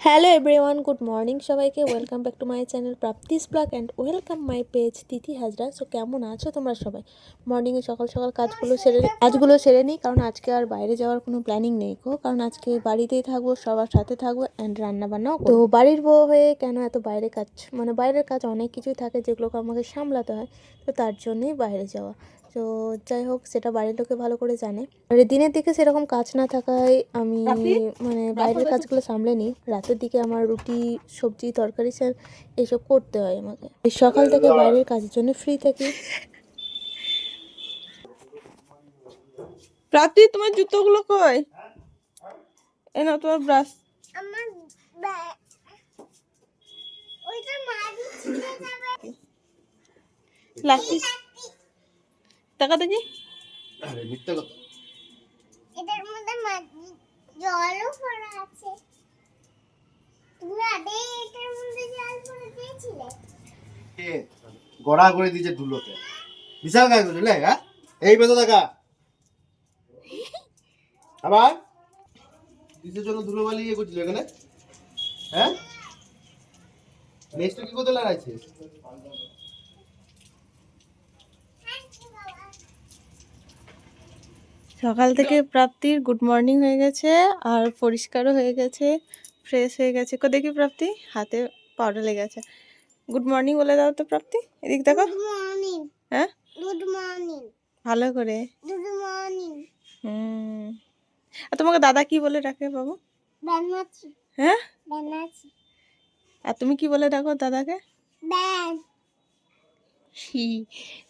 Hello everyone, good morning সবাইকে। Welcome back to my channel প্রাপ্তিস blog and welcome my page Tithi Hazra. So কেমন আছো তোমরা সবাই? মর্নিংয়ে সকাল সকাল কাজগুলো সেরে নিই, কারণ আজকে আর বাইরে যাওয়ার কোনো প্ল্যানিং নেই গো। কারণ আজকে বাড়িতেই থাকবো, সবার সাথে থাকবো অ্যান্ড রান্নাবান্নাও করবো। তো বাড়ির বউ হয়ে কেন এত বাইরের কাজ, মানে বাইরের কাজ অনেক কিছুই থাকে যেগুলোকে আমাকে সামলাতে হয়, তো তার জন্যই বাইরে যাওয়া। তো যাই হোক, সেটা বাড়ির লোকে ভালো করে জানে। আর দিনের দিকে সেরকম কাজ না থাকায় আমি মানে বাইরের কাজগুলো সামলে নিই। রাতের দিকে আমার রুটি, সবজি, তরকারি এসব করতে হয় আমাকে। সকাল থেকে বাইরের কাজের জন্য ফ্রি থাকি। প্রাপ্তি, তোমার জুতোগুলো কই? এ নাও তোমার ব্রাশ। আমার ওইটা মারি ছিঁড়ে যাবে। লাঠি টাকা দেখি। আরে মিথ্যা কথা। এটার মধ্যে জলও ভরা আছে। তুমি আগে এটার মধ্যে জল ভরে দিয়েছিলে? গড়া করে দিয়েছে ধুলোতে। বিশাল গায়ে বুঝলে, হ্যাঁ? এই বেতো দেখা আবার কিসের জন্য ধুলো বালি ইয়ে করছিল এখানে, হ্যাঁ? নেক্সট কি করতে লাগাইছিস? সকাল থেকে প্রাপ্তির গুড মর্নিং হয়ে গেছে, আর পরিষ্কারও হয়ে গেছে, ফ্রেশ হয়ে গেছে। দেখি প্রাপ্তি, হাতে পাউডার লেগে আছে। গুড মর্নিং বলে দাও তো প্রাপ্তি, এদিক দেখো। Good morning. হ্যাঁ, গুড মর্নিং। ভালো করে। Good morning. আর তোমাকে দাদা কি বলে ডাকে বাবু? বানাচ্ছি। হ্যাঁ, বানাচ্ছি। আর তুমি কি বলে ডাকো দাদাকে? ব্যান।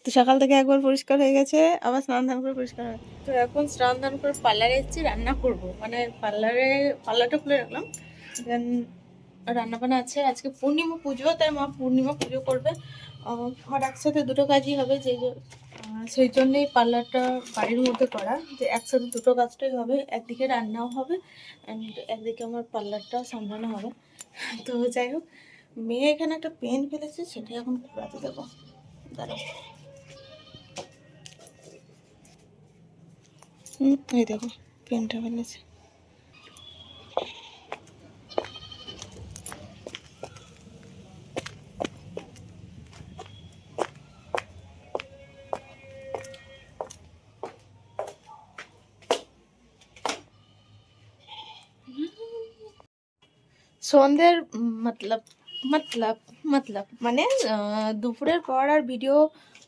তো সকাল থেকে একবার পরিষ্কার হয়ে গেছে, আবার স্নান ধান করে পরিষ্কার হয়। তো এখন স্নান ধান করে পার্লারে এসেছি, রান্না করব। মানে পার্লারটা খুলে রাখলাম, দেন রান্না বান্না আছে। আজকে পূর্ণিমা পুজো, তাই মা পূর্ণিমা পুজো করবে। আর একসাথে দুটো কাজই হবে, সেই জন্যেই পার্লারটা বাড়ির মধ্যে করা, যে একসাথে দুটো কাজটাই হবে। একদিকে রান্নাও হবে অ্যান্ড একদিকে আমার পার্লারটাও সামলানো হবে। তো যাই হোক, মেয়ে এখানে একটা পেন ফেলেছে, সেটাই এখন ঘোরাতে দেবো। দাঁড়াও, এই দেখো পেনটা ফেলেছে। সন্ধ্যের মতলব মতলব মতলব মানে দুপুরের পর আর ভিডিও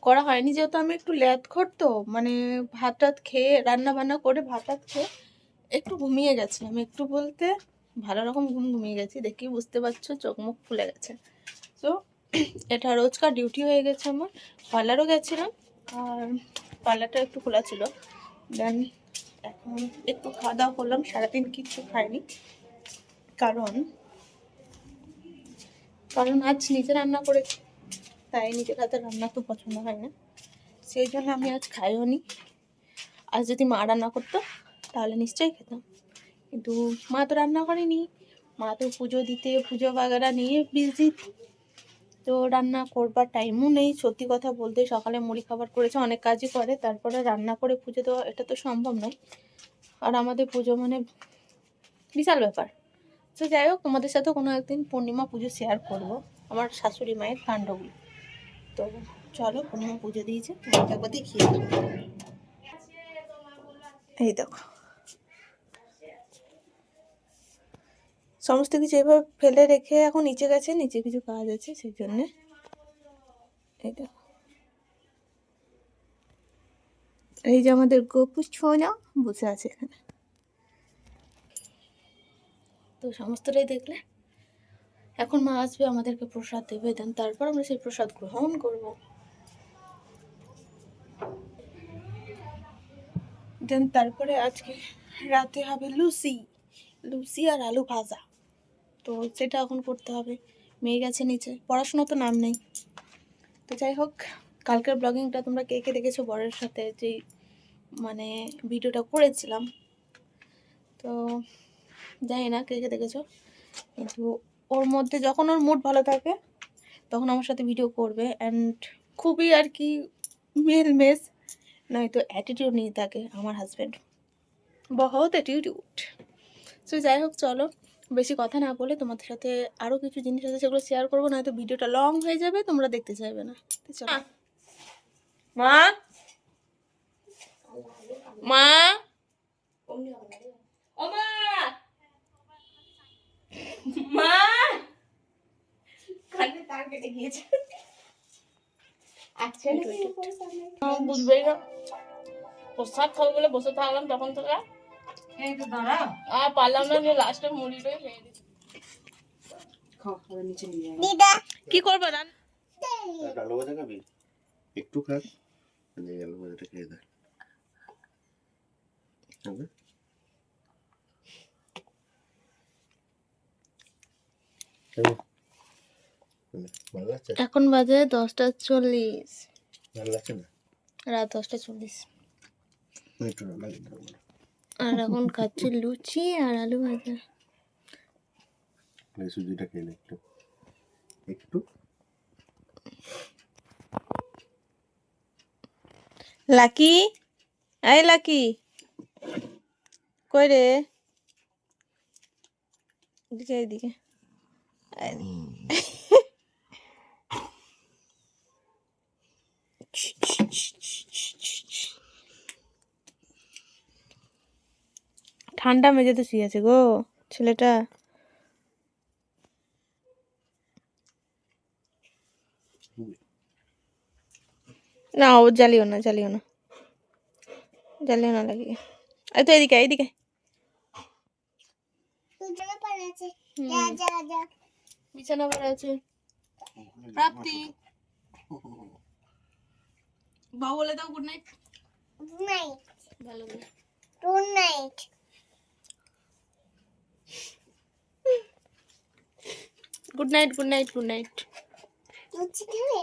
করা হয়নি, যেহেতু আমি একটু ল্যাদখোর। তো মানে ভাত টাত খেয়ে, রান্না বান্না করে ভাত টাত খেয়ে একটু ঘুমিয়ে গেছিলাম। একটু বলতে ভালো রকম ঘুমিয়ে গেছি, দেখি বুঝতে পারছো, চোখ মুখ ফুলে গেছে। তো এটা রোজকার ডিউটি হয়ে গেছে আমার। পার্লারও গেছিলাম, আর পার্লারটা একটু খোলা ছিল। দেন এখন একটু খাওয়া দাওয়া করলাম, সারাদিন কিচ্ছু খাইনি, কারণ আজ নিজে রান্না করেছি, তাই নিজের হাতে রান্না তো পছন্দ হয় না, সেই জন্য আমি আজ খাইও নি। আজ যদি মা রান্না করতো তাহলে নিশ্চয়ই খেতাম, কিন্তু মা তো রান্না করেনি। মা তো পুজো বাগেরা নিয়ে বিজি, তো রান্না করবার টাইমও নেই। সত্যি কথা বলতে, সকালে মুড়ি খাবার করেছে, অনেক কাজই করে, তারপরে রান্না করে পুজো দেওয়া, এটা তো সম্ভব নয়। আর আমাদের পুজো মানে বিশাল ব্যাপার। তো যাই হোক, তোমাদের সাথে কোনো একদিন পূর্ণিমা পুজো শেয়ার করব, আমার শাশুড়ি মায়ের কাণ্ডগুলো। তো চলো, পূর্ণিমা পুজো দিয়েছে, তোমাকে একবার দেখিয়ে দিই। এই দেখো, সমস্ত কিছু এভাবে ফেলে রেখে এখন নিচে গেছে, নিচে কিছু কাজ আছে, সেই জন্যে। এই দেখো, এই যে আমাদের গোপু ছোনা বসে আছে এখানে। তো সমস্তটাই দেখলে, এখন মা আসবে, আমাদেরকে প্রসাদ দেবে, দেন তারপর আমরা সেই প্রসাদ গ্রহণ করব। দেন তারপরে আজকে রাতে হবে লুচি আর আলু ভাজা। তো সেটা এখন করতে হবে। মেয়ে গেছে নিচে, পড়াশোনা তো নাম নেই। তো যাই হোক, কালকের ব্লগিংটা তোমরা কে কে দেখেছো, বরের সাথে যেই মানে ভিডিওটা করেছিলাম, তো জানি না কে কে দেখেছো, কিন্তু ওর মধ্যে যখন ওর মুড ভালো থাকে তখন আমার সাথে ভিডিও করবে, অ্যান্ড খুবই আর কি মেস, নয়তো অ্যাটিটিউড নিয়ে থাকে আমার হাজব্যান্ড, বহুত অ্যাটিটিউড। তো যাই হোক, চলো বেশি কথা না বলে তোমাদের সাথে আরও কিছু জিনিস আছে সেগুলো শেয়ার করবো, নয়তো ভিডিওটা লং হয়ে যাবে, তোমরা দেখতে চাইবে না। তো চলো। মা মা ও মা মা কানে তার কেটে গিয়েছে। আচ্ছা বুঝবেই না, প্রসাদ খাবো বলে বসে থাকলাম তখন থেকে, আর পারলাম না, যে লাস্টে মুড়িটাই খেয়ে দিই। দিদা কি করবো রান? আলু ভাজা খাবি? একটু খা, এই আলু ভাজাটা খেয়ে দেখ। হবে? কেমন? ভালো লাগছে? এখন বাজে 10:40, ভালো লাগছে না? রাত 10:40, একটু রান্না করতে হবে না। আর এখন খাচ্ছি লুচি আর আলু ভাজা। এই সুজিটা খেয়ে নে একটু একটু। লাকি, এই লাকি কই রে? এদিকে এদিকে। ঠান্ডা মেঝেতে শুয়ে আছে গো ছেলেটা। না ও জ্বালিও না, জ্বালিও না, জ্বালিও না লাগিয়ে। এই তো এদিকে এইদিকে। দুজনে পড়ে আছে। যা যা যা বিছানা পড়ে আছে। প্রাপ্তি বাবু বলে দাও গুড নাইট। গুড নাইট ভালো করে। Good night good night, good night, good night. Luchi খাবে